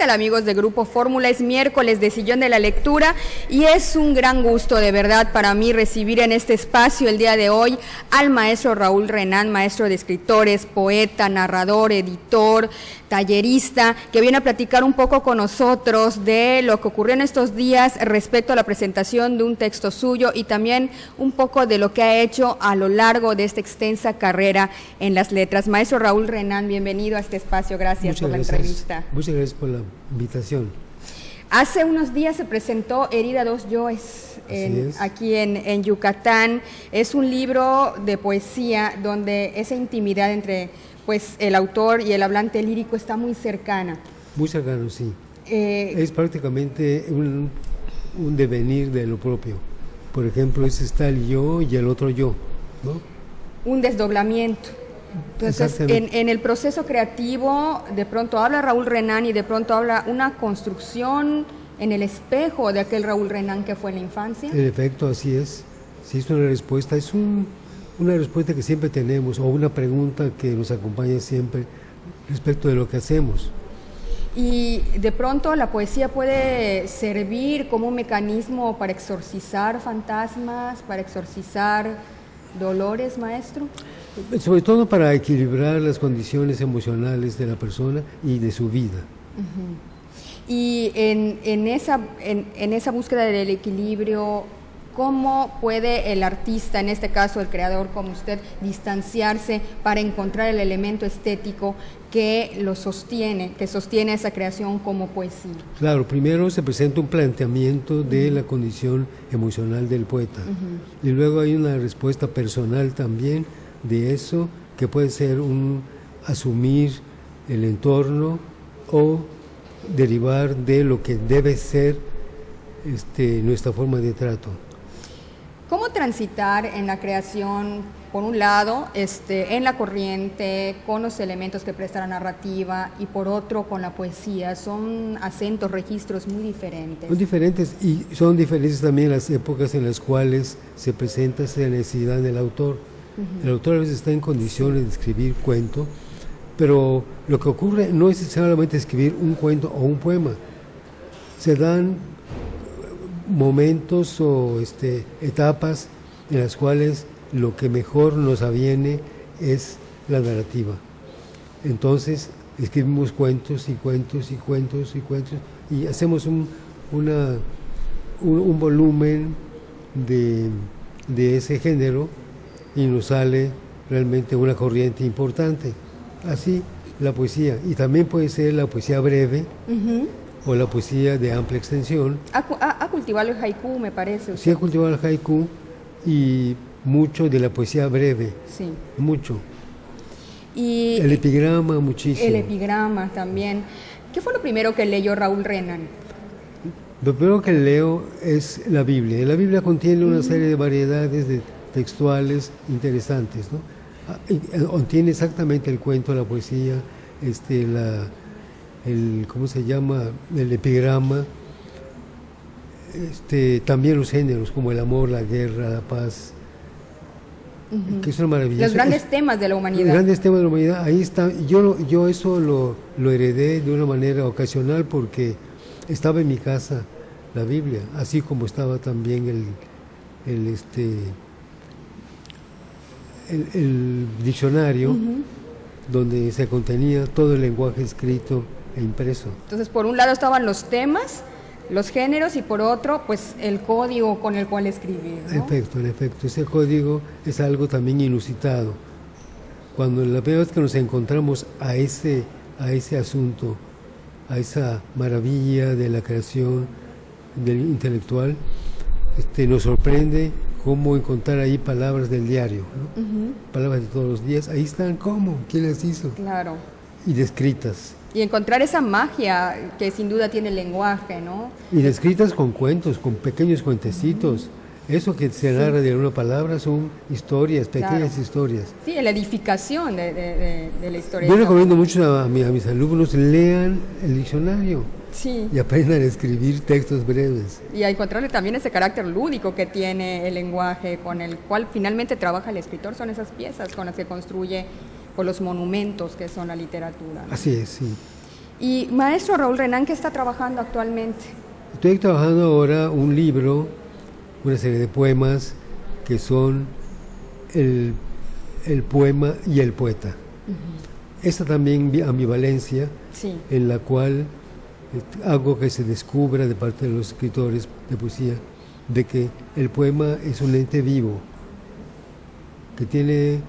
tal, amigos de Grupo Fórmula? Es miércoles de Sillón de la Lectura y es un gran gusto de verdad para mí recibir en este espacio el día de hoy al maestro Raúl Renán, maestro de escritores, poeta, narrador, editor, tallerista, que viene a platicar un poco con nosotros de lo que ocurrió en estos días respecto a la presentación de un texto suyo y también un poco de lo que ha hecho a lo largo de esta extensa carrera en las letras. Maestro Raúl Renán, bienvenido a este espacio, gracias por la entrevista. Muchas gracias por la invitación. Hace unos días se presentó Herida Dos Yoes aquí en Yucatán. Es un libro de poesía donde esa intimidad entre pues el autor y el hablante lírico está muy cercana. Muy cercano, sí. Es prácticamente un devenir de lo propio. Por ejemplo, está el yo y el otro yo, ¿no? Un desdoblamiento. Entonces, en el proceso creativo, de pronto habla Raúl Renán y de pronto habla una construcción en el espejo de aquel Raúl Renán que fue en la infancia. En efecto, así es. Sí, es una respuesta. Es una respuesta que siempre tenemos, o una pregunta que nos acompaña siempre respecto de lo que hacemos. Y de pronto la poesía puede servir como un mecanismo para exorcizar fantasmas, para exorcizar dolores, maestro. Sobre todo para equilibrar las condiciones emocionales de la persona y de su vida. Uh-huh. Y en esa búsqueda del equilibrio, ¿cómo puede el artista, en este caso el creador como usted, distanciarse para encontrar el elemento estético que lo sostiene, que sostiene esa creación como poesía? Claro, primero se presenta un planteamiento de la condición emocional del poeta, y luego hay una respuesta personal también de eso, que puede ser un asumir el entorno o derivar de lo que debe ser nuestra forma de trato. ¿Cómo transitar en la creación, por un lado, en la corriente, con los elementos que prestan la narrativa, y por otro, con la poesía? Son acentos, registros muy diferentes. Son diferentes, y son diferentes también las épocas en las cuales se presenta esa necesidad del autor. El autor a veces está en condiciones de escribir cuento, pero lo que ocurre no es solamente escribir un cuento o un poema. Se dan momentos o etapas en las cuales lo que mejor nos aviene es la narrativa. Entonces escribimos cuentos y cuentos y cuentos y cuentos y hacemos un volumen de ese género y nos sale realmente una corriente importante. Así la poesía, y también puede ser la poesía breve, o la poesía de amplia extensión. Ha cultivado el haiku, me parece. ¿Usted? Sí, ha cultivado el haiku y mucho de la poesía breve. Sí. Mucho. Y el epigrama, muchísimo. El epigrama también. ¿Qué fue lo primero que leyó Raúl Renán? Lo primero que leo es la Biblia. La Biblia contiene una serie de variedades de textuales interesantes, ¿no? Contiene exactamente el cuento, la poesía, ¿cómo se llama? El epigrama, también los géneros como el amor, la guerra, la paz, que son maravillosos. Los grandes temas de la humanidad. Los grandes temas de la humanidad, ahí está. Yo eso lo heredé de una manera ocasional porque estaba en mi casa la Biblia, así como estaba también el diccionario, donde se contenía todo el lenguaje escrito e impreso. Entonces, por un lado estaban los temas, los géneros, y por otro, pues el código con el cual escribir, ¿no? En efecto, ese código es algo también inusitado. Cuando la primera vez que nos encontramos a ese asunto, a esa maravilla de la creación del intelectual, nos sorprende cómo encontrar ahí palabras del diario, ¿no? Palabras de todos los días, ahí están, ¿cómo? ¿Quién las hizo? Claro. Y descritas. Y encontrar esa magia que sin duda tiene el lenguaje, ¿no? Y descritas con cuentos, con pequeños cuentecitos. Eso que se narra de una palabra son historias, pequeñas historias. Sí, la edificación de la historia. Yo recomiendo mucho a mis alumnos, lean el diccionario. Sí. Y aprendan a escribir textos breves. Y a encontrarle también ese carácter lúdico que tiene el lenguaje con el cual finalmente trabaja el escritor. Son esas piezas con las que construye los monumentos que son la literatura, ¿no? Así es, sí. Y maestro Raúl Renán, ¿qué está trabajando actualmente? Estoy trabajando ahora un libro, una serie de poemas que son el poema y el poeta. Esta también ambivalencia, Sí. en la cual hago que se descubra de parte de los escritores de poesía de que el poema es un ente vivo, que tiene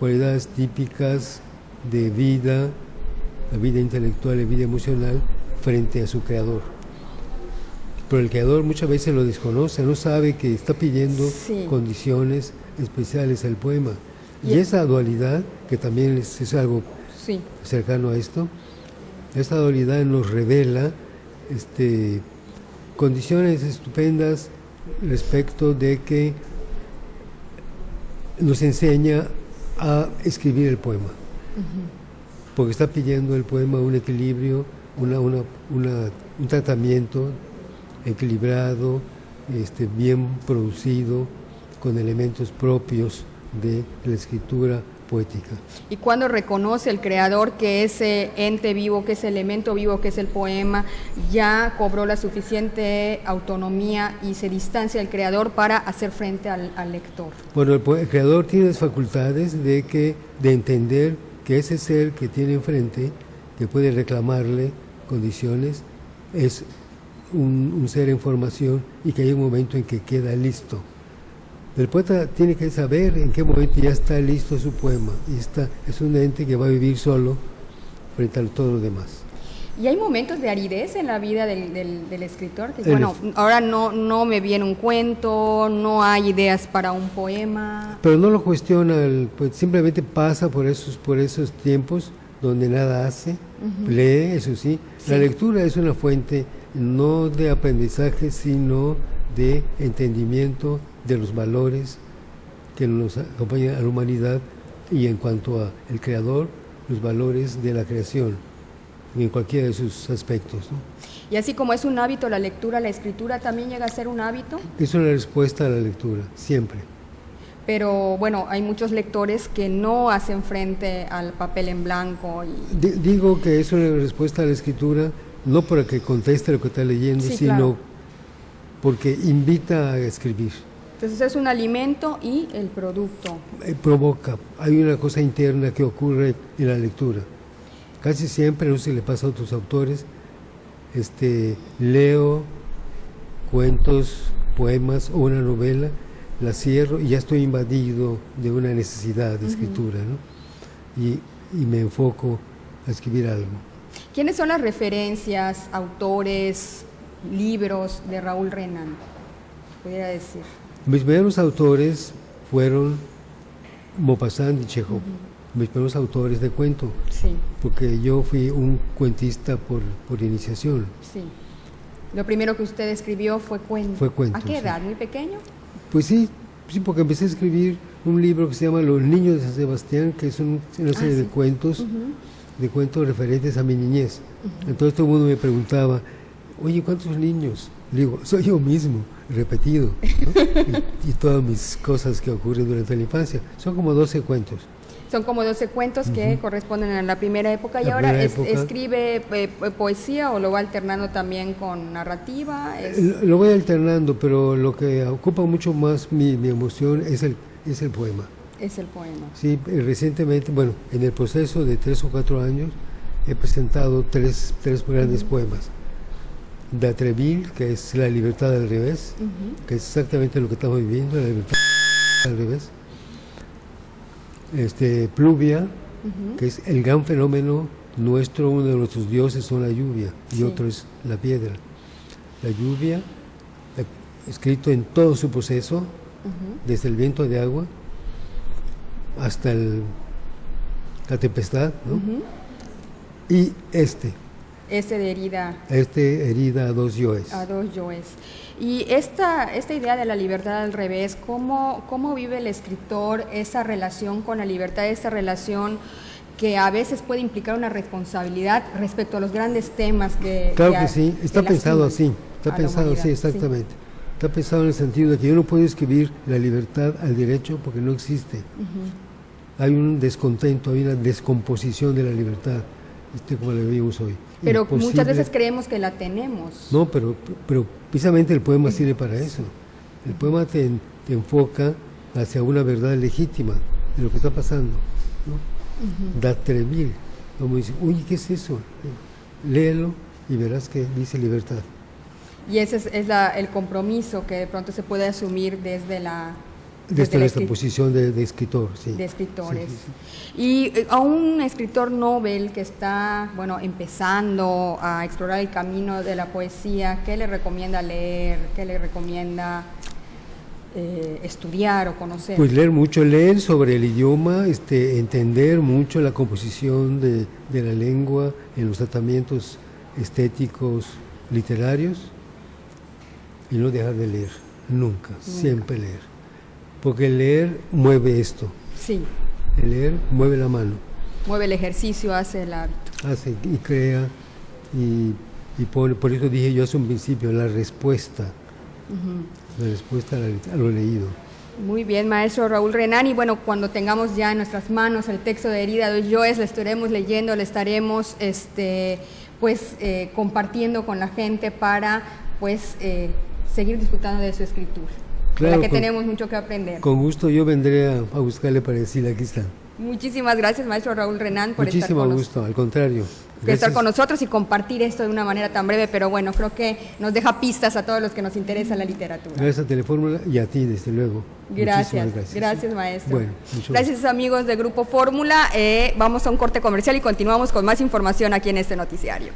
cualidades típicas de vida, la vida intelectual y vida emocional frente a su creador. Pero el creador muchas veces lo desconoce, no sabe que está pidiendo Sí. condiciones especiales al poema. Y esa dualidad, que también es algo Sí. cercano a esto, esta dualidad nos revela condiciones estupendas respecto de que nos enseña a escribir el poema. Porque está pidiendo el poema un equilibrio, un tratamiento equilibrado, bien producido, con elementos propios de la escritura poética. Y cuando reconoce el creador que ese ente vivo, que ese elemento vivo, que es el poema, ya cobró la suficiente autonomía y se distancia del creador para hacer frente al lector. Bueno, el creador tiene las facultades de entender que ese ser que tiene enfrente, que puede reclamarle condiciones, es un ser en formación y que hay un momento en que queda listo. El poeta tiene que saber en qué momento ya está listo su poema, y es un ente que va a vivir solo frente a todo lo demás. Y hay momentos de aridez en la vida del escritor, que bueno, ahora no me viene un cuento, no hay ideas para un poema. Pero no lo cuestiona, pues simplemente pasa por esos tiempos donde nada hace, lee, eso sí. La lectura es una fuente no de aprendizaje, sino de entendimiento de los valores que nos acompañan a la humanidad, y en cuanto al creador, los valores de la creación, en cualquiera de sus aspectos, ¿no? Y así como es un hábito la lectura, la escritura también llega a ser un hábito. Es una respuesta a la lectura, siempre. Pero bueno, hay muchos lectores que no hacen frente al papel en blanco. Digo que es una respuesta a la escritura, no para que conteste lo que está leyendo, Sí, sino claro, porque invita a escribir. entonces es un alimento y el producto. Provoca, hay una cosa interna que ocurre en la lectura. Casi siempre, no sé si le pasa a otros autores, leo cuentos, poemas o una novela, la cierro y ya estoy invadido de una necesidad de escritura, ¿no? Y me enfoco a escribir algo. ¿Quiénes son las referencias, autores, libros de Raúl Renán? Pudiera decir. Mis primeros autores fueron Maupassant y Chekhov, mis primeros autores de cuento, Sí, porque yo fui un cuentista por iniciación. sí. Lo primero que usted escribió fue cuento. Fue cuento, ¿A qué sí. edad? ¿Muy pequeño? Pues sí, porque empecé a escribir un libro que se llama Los Niños de San Sebastián, que es una serie de cuentos, referentes a mi niñez. Entonces todo el mundo me preguntaba, oye, ¿cuántos niños? Le digo, soy yo mismo, repetido, ¿no? y todas mis cosas que ocurren durante la infancia. Son como 12 cuentos. Son como 12 cuentos que corresponden a la primera época. ¿Y La ahora primera época. escribe poesía o lo va alternando también con narrativa? Lo voy alternando, pero lo que ocupa mucho más mi emoción es el poema. Es el poema. Sí, recientemente, bueno, en el proceso de 3 o 4 años, he presentado tres grandes poemas. De Atreville, que es La libertad al revés, que es exactamente lo que estamos viviendo, la libertad al revés. Pluvia, que es el gran fenómeno nuestro, uno de nuestros dioses son la lluvia, y otro es la piedra. La lluvia, escrito en todo su proceso, desde el viento de agua hasta la tempestad, ¿no? Y Ese de herida. herida a dos yoes. A dos yoes. Y esta idea de la libertad al revés, ¿cómo vive el escritor esa relación con la libertad, esa relación que a veces puede implicar una responsabilidad respecto a los grandes temas que... Claro que sí, está pensado así, humanidad, exactamente. Sí. Está pensado en el sentido de que yo no puedo escribir la libertad al derecho porque no existe. Hay un descontento, hay una descomposición de la libertad. como la vivimos hoy. Pero Imposible. muchas veces creemos que la tenemos. No, pero precisamente el poema sirve para eso. El poema te enfoca hacia una verdad legítima de lo que está pasando, ¿no? Da atrevir, como dice, uy, ¿qué es eso? Léelo y verás que dice libertad. Y ese es el compromiso que de pronto se puede asumir desde nuestra posición de escritor, sí. De escritores. Sí, sí, sí. Y a un escritor novel que está, empezando a explorar el camino de la poesía, ¿qué le recomienda leer? ¿Qué le recomienda estudiar o conocer? Pues leer sobre el idioma, entender mucho la composición de la lengua en los tratamientos estéticos, literarios, y no dejar de leer, nunca. Siempre leer. Porque el leer mueve esto. Sí. El leer mueve la mano. Mueve el ejercicio, hace el hábito. Hace y crea, y por eso dije yo hace un principio, la respuesta. La respuesta a lo leído. Muy bien, maestro Raúl Renán, y cuando tengamos ya en nuestras manos el texto de Herida de Yoes, lo estaremos leyendo, le estaremos compartiendo con la gente para seguir disfrutando de su escritura, claro, de la que tenemos mucho que aprender. Con gusto yo vendré a buscarle para decirle, aquí está. Muchísimas gracias, maestro Raúl Renán, por estar con nosotros. Muchísimo gusto, al contrario. Estar con nosotros y compartir esto de una manera tan breve, pero creo que nos deja pistas a todos los que nos interesa la literatura. Gracias a Telefórmula y a ti, desde luego. Gracias, gracias maestro. Bueno, gracias amigos de Grupo Fórmula. Vamos a un corte comercial y continuamos con más información aquí en este noticiario.